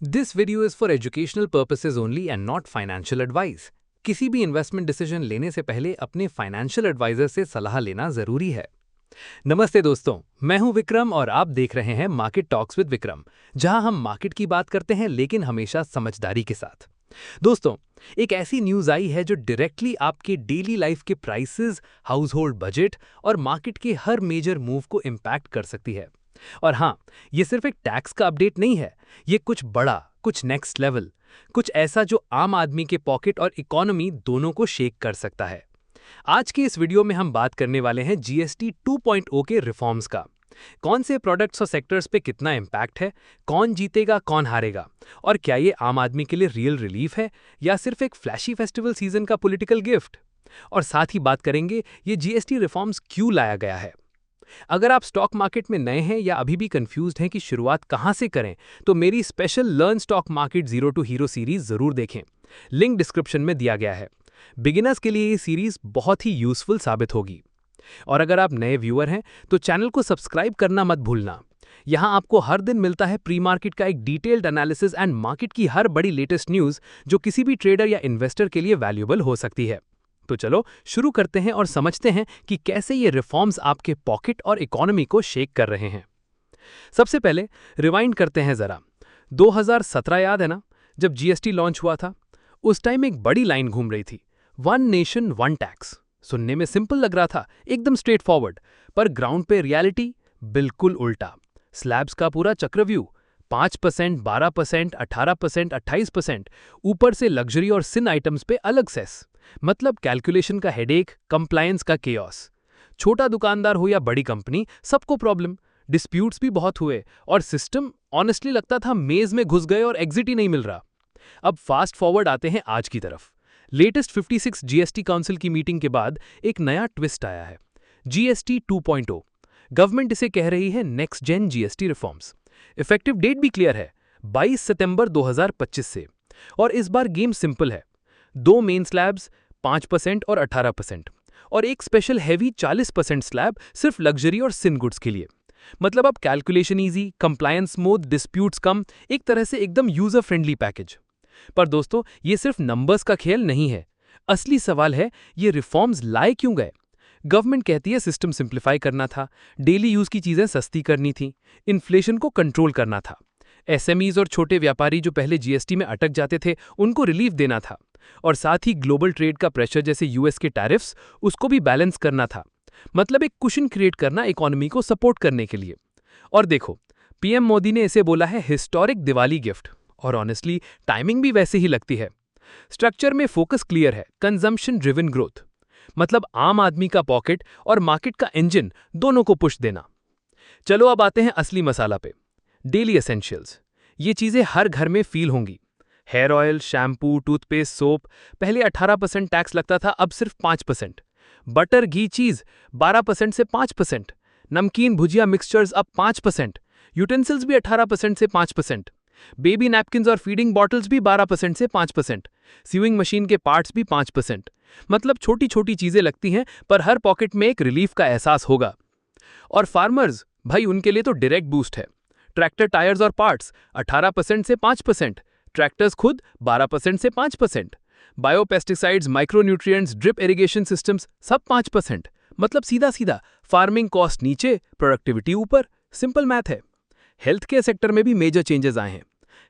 This video is for educational purposes only and not financial advice. किसी भी investment decision लेने से पहले अपने फाइनेंशियल एडवाइजर से सलाह लेना जरूरी है। नमस्ते दोस्तों, मैं हूं विक्रम और आप देख रहे हैं मार्केट टॉक्स विद विक्रम, जहां हम मार्केट की बात करते हैं लेकिन हमेशा समझदारी के साथ। दोस्तों, एक ऐसी न्यूज आई है जो डायरेक्टली आपके डेली लाइफ के प्राइसेस, हाउस होल्ड बजट और मार्केट के हर मेजर मूव को इम्पैक्ट कर सकती है। और हाँ, ये सिर्फ एक टैक्स का अपडेट नहीं है, ये कुछ बड़ा, कुछ नेक्स्ट लेवल, कुछ ऐसा जो आम आदमी के पॉकेट और इकोनॉमी दोनों को शेक कर सकता है। आज के इस वीडियो में हम बात करने वाले हैं जीएसटी 2.0 के रिफॉर्म्स का। कौन से प्रोडक्ट्स और सेक्टर्स पे कितना इम्पैक्ट है, कौन जीतेगा कौन हारेगा, और क्या ये आम आदमी के लिए रियल रिलीफ है या सिर्फ एक फ्लैशी फेस्टिवल सीजन का पॉलिटिकल गिफ्ट। और साथ ही बात करेंगे ये जीएसटी रिफॉर्म्स क्यों लाया गया है। अगर आप स्टॉक मार्केट में नए हैं या अभी भी कंफ्यूज्ड हैं कि शुरुआत कहां से करें, तो मेरी special learn stock market zero to hero series जरूर देखें। लिंक डिस्क्रिप्शन में दिया गया है। बिगिनर्स के लिए ये सीरीज बहुत ही यूजफुल साबित होगी। और अगर आप नए व्यूअर हैं तो चैनल को सब्सक्राइब करना मत भूलना। यहां आपको हर दिन मिलता है प्री मार्केट का एक डिटेल्ड एनालिसिस एंड मार्केट की हर बड़ी लेटेस्ट न्यूज जो किसी भी ट्रेडर या इन्वेस्टर के लिए वैल्यूएबल हो सकती है। तो चलो शुरू करते हैं और समझते हैं कि कैसे ये रिफॉर्म्स आपके पॉकेट और इकोनॉमी को शेक कर रहे हैं। सबसे पहले रिवाइंड करते हैं जरा। 2017 याद है ना, जब जीएसटी लॉन्च हुआ था। उस टाइम एक बड़ी लाइन घूम रही थी, वन नेशन वन टैक्स। सुनने में सिंपल लग रहा था, एकदम स्ट्रेट फॉरवर्ड, पर ग्राउंड पे रियलिटी बिल्कुल उल्टा। स्लैब्स का पूरा चक्रव्यूह, 5%, 12%, 18%, 28%, ऊपर से लग्जरी और सिन आइटम्स पे अलग सेस। मतलब कैलकुलेशन का हेडेक, कंप्लायंस का केओस। छोटा दुकानदार हो या बड़ी कंपनी, सबको प्रॉब्लम। डिस्प्यूट्स भी बहुत हुए और सिस्टम ऑनेस्टली लगता था मेज में घुस गए और एग्जिट ही नहीं मिल रहा। अब फास्ट फॉरवर्ड आते हैं आज की तरफ। लेटेस्ट 56 जीएसटी काउंसिल की मीटिंग के बाद एक नया ट्विस्ट आया है, जीएसटी 2.0। गवर्नमेंट इसे कह रही है next gen GST reforms. Effective date भी क्लियर है, 22 सितंबर 2025 से। और इस बार गेम सिंपल है, 2 मेन स्लैब्स 5% और 18%, और एक स्पेशल हैवी 40% स्लैब सिर्फ लग्जरी और सिन गुड्स के लिए। मतलब अब calculation easy, compliance smooth, disputes कम, एक तरह से एकदम यूजर फ्रेंडली पैकेज। पर दोस्तों, ये सिर्फ नंबर्स का खेल नहीं है। असली सवाल है, ये रिफॉर्म्स लाए क्यों गए। गवर्नमेंट कहती है सिस्टम सिंप्लीफाई करना था, डेली यूज की चीजें सस्ती करनी थी, इन्फ्लेशन को कंट्रोल करना था, एसएमईज और छोटे व्यापारी जो पहले जीएसटी में अटक जाते थे उनको रिलीफ देना था, और साथ ही ग्लोबल ट्रेड का प्रेशर जैसे यूएस के टैरिफ्स, उसको भी बैलेंस करना था। मतलब एक कुशन क्रिएट करना इकोनॉमी को सपोर्ट करने के लिए। और देखो, पीएम मोदी ने इसे बोला है हिस्टोरिक दिवाली गिफ्ट, और ऑनेस्टली टाइमिंग भी वैसे ही लगती है। स्ट्रक्चर में फोकस क्लियर है, कंजम्पशन ड्रिवन ग्रोथ। मतलब आम आदमी का पॉकेट और मार्केट का इंजन दोनों को पुश देना। चलो अब आते हैं असली मसाला पे, डेली एसेंशियल्स। ये चीजें हर घर में फील होंगी। Hair oil, shampoo, toothpaste, soap, पहले 18% टैक्स लगता था, अब सिर्फ 5%। बटर, घी, चीज 12% से 5%। नमकीन, भुजिया, मिक्सचर्स अब 5%। यूटेंसिल्स भी 18% से 5%। बेबी नैपकिन्स और फीडिंग बॉटल्स भी 12% से 5%। सीविंग मशीन के पार्ट्स भी 5%। मतलब छोटी छोटी चीजें लगती हैं, पर हर पॉकेट में एक रिलीफ का एहसास होगा। और फार्मर्स, भाई उनके लिए तो डायरेक्ट बूस्ट है। ट्रैक्टर टायर्स और पार्ट्स 18% से 5%। ट्रैक्टर्स खुद 12% से 5%। Biopesticides, micronutrients, drip irrigation systems सब 5%। मतलब सीधा सीधा फार्मिंग कॉस्ट नीचे, प्रोडक्टिविटी ऊपर। सिंपल मैथ है। हेल्थ केयर सेक्टर में भी मेजर चेंजेस आए हैं।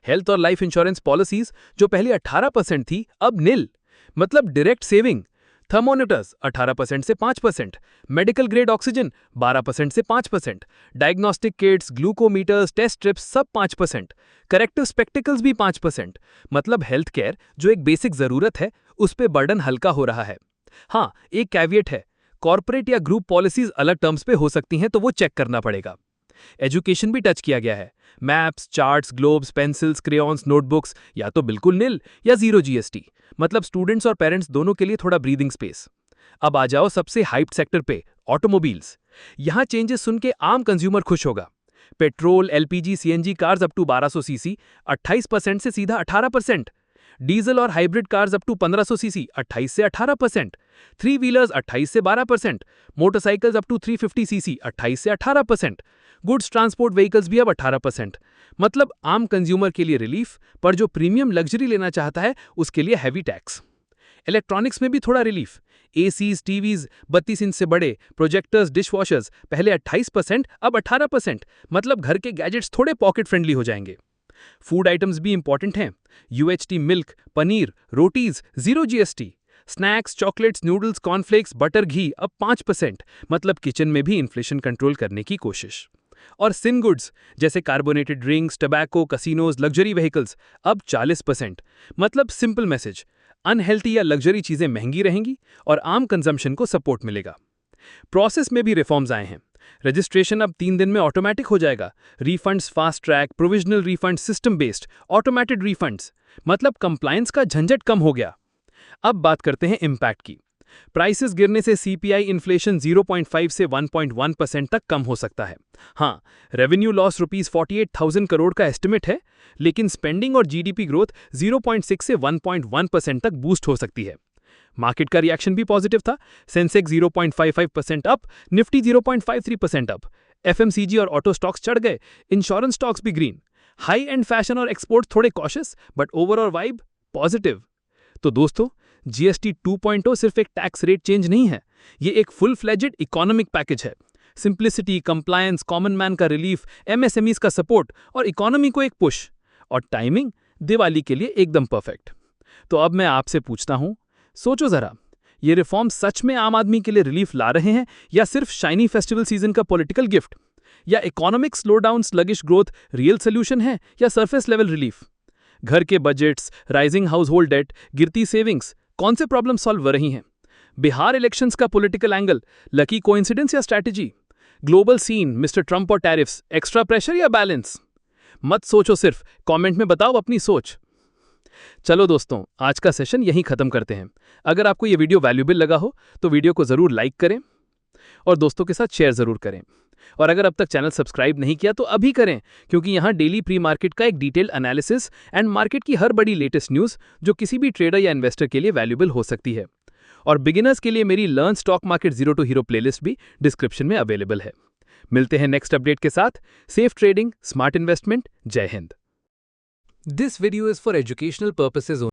हेल्थ और लाइफ इंश्योरेंस पॉलिसीज जो पहले 18% थी, अब निल। मतलब डायरेक्ट सेविंग। थर्मोमीटर्स 18% से 5%। मेडिकल ग्रेड ऑक्सीजन 12% से 5%। डायग्नोस्टिक किट्स, ग्लूकोमीटर्स, टेस्ट स्ट्रिप्स सब 5%। करेक्टिव स्पेक्टिकल्स भी 5%। मतलब हेल्थ केयर जो एक बेसिक जरूरत है, उस पे बर्डन हल्का हो रहा है। हाँ, एक कैविएट है, कॉर्पोरेट या ग्रुप पॉलिसीज अलग टर्म्स पे हो सकती हैं, तो वो चेक करना पड़ेगा। एजुकेशन भी टच किया गया है। Maps, charts, globes, pencils, crayons, notebooks या तो बिल्कुल निल या जीरो जीएसटी। मतलब स्टूडेंट्स और पेरेंट्स दोनों के लिए थोड़ा ब्रीदिंग स्पेस। अब आ जाओ सबसे हाइप्ड सेक्टर पे, ऑटोमोबाइल्स। यहां चेंजेस सुन के आम कंज्यूमर खुश होगा। Petrol, LPG, CNG cars up to 1200 CC 28% से सीधा 18%। डीजल और hybrid cars up to 1500 CC 28 से 18%, 3 व्हीलर्स 28 से 12%, मोटरसाइकिल्स अप टू 350 सीसी 28 से 18%, गुड्स ट्रांसपोर्ट व्हीकल्स भी अब 18%। मतलब आम कंज्यूमर के लिए रिलीफ, पर जो प्रीमियम लग्जरी लेना चाहता है उसके लिए हैवी टैक्स। इलेक्ट्रॉनिक्स में भी थोड़ा रिलीफ, एसीज, टीवीज 32 इंच से बड़े, प्रोजेक्टर्स, डिशवॉशर्स पहले 28%, अब 18%। मतलब घर के गैजेट्स थोड़े पॉकेट फ्रेंडली हो जाएंगे। फूड आइटम्स भी इंपॉर्टेंट हैं। UHT milk, paneer, rotis 0 GST. Snacks, chocolates, noodles, cornflakes, butter, ghee अब 5%। मतलब किचन में भी इन्फ्लेशन कंट्रोल करने की कोशिश। और सिन गुड्स जैसे carbonated drinks, tobacco, casinos, luxury vehicles अब 40%। मतलब सिंपल मैसेज, अनहेल्थी या लग्जरी चीजें महंगी रहेंगी और आम कंजम्पशन को सपोर्ट मिलेगा। प्रोसेस में भी रिफॉर्म्स आए हैं। रजिस्ट्रेशन अब 3 दिन में ऑटोमेटिक हो जाएगा। Refunds fast track, provisional refund, system based, automated refunds. मतलब कंप्लायंस का झंझट कम हो गया। अब बात करते हैं इम्पैक्ट की। प्राइसेस गिरने से सीपीआई इन्फ्लेशन 0.5 से 1.1% तक कम हो सकता है। हाँ, रेवेन्यू लॉस ₹48,000 करोड़ का एस्टिमेट है, लेकिन स्पेंडिंग और जीडीपी ग्रोथ 0.6 से 1.1% तक बूस्ट हो सकती है। मार्केट का रिएक्शन भी पॉजिटिव था। Sensex 0.55% up, Nifty 0.53% up. FMCG और ऑटो स्टॉक्स चढ़ गए, इंश्योरेंस स्टॉक्स भी ग्रीन। हाई एंड फैशन और एक्सपोर्ट थोड़े cautious, but overall vibe positive. तो दोस्तों, जीएसटी 2.0 सिर्फ एक टैक्स रेट चेंज नहीं है, ये एक फुल फ्लेजेड इकोनॉमिक पैकेज है। सिंप्लिसिटी, कंप्लायंस, कॉमन मैन का रिलीफ, एमएसएमईज का सपोर्ट और इकोनॉमी को एक पुश। और टाइमिंग दिवाली के लिए एकदम परफेक्ट। तो अब मैं आपसे पूछता हूं, सोचो जरा, ये रिफॉर्म सच में आम आदमी के लिए रिलीफ ला रहे हैं या सिर्फ शाइनी फेस्टिवल सीजन का पॉलिटिकल गिफ्ट? या economic slowdown, sluggish growth real solution है या सरफेस लेवल रिलीफ? घर के budgets, rising household debt, गिरती सेविंग्स, कौन से प्रॉब्लम सॉल्व हो रही हैं? बिहार इलेक्शंस का पॉलिटिकल एंगल, लकी कोइंसिडेंस या strategy? Global scene, mister Trump और टैरिफ्स, एक्स्ट्रा प्रेशर या बैलेंस? मत सोचो, सिर्फ कमेंट में बताओ अपनी सोच। चलो दोस्तों, आज का सेशन यहीं खत्म करते हैं। अगर आपको ये वीडियो वैल्यूएबल लगा हो तो वीडियो को जरूर लाइक करें और दोस्तों के साथ शेयर जरूर करें। और अगर अब तक चैनल सब्सक्राइब नहीं किया तो अभी करें, क्योंकि यहाँ डेली प्री मार्केट का एक डिटेल एनालिसिस एंड मार्केट की हर बड़ी लेटेस्ट न्यूज़ जो किसी भी ट्रेडर या इन्वेस्टर के लिए वैल्यूएबल हो सकती है। और बिगिनर्स के लिए मेरी learn stock market zero to hero playlist भी डिस्क्रिप्शन में अवेलेबल है। मिलते हैं नेक्स्ट अपडेट के साथ। Safe trading, smart investment. जय हिंद। This video is for educational purposes only.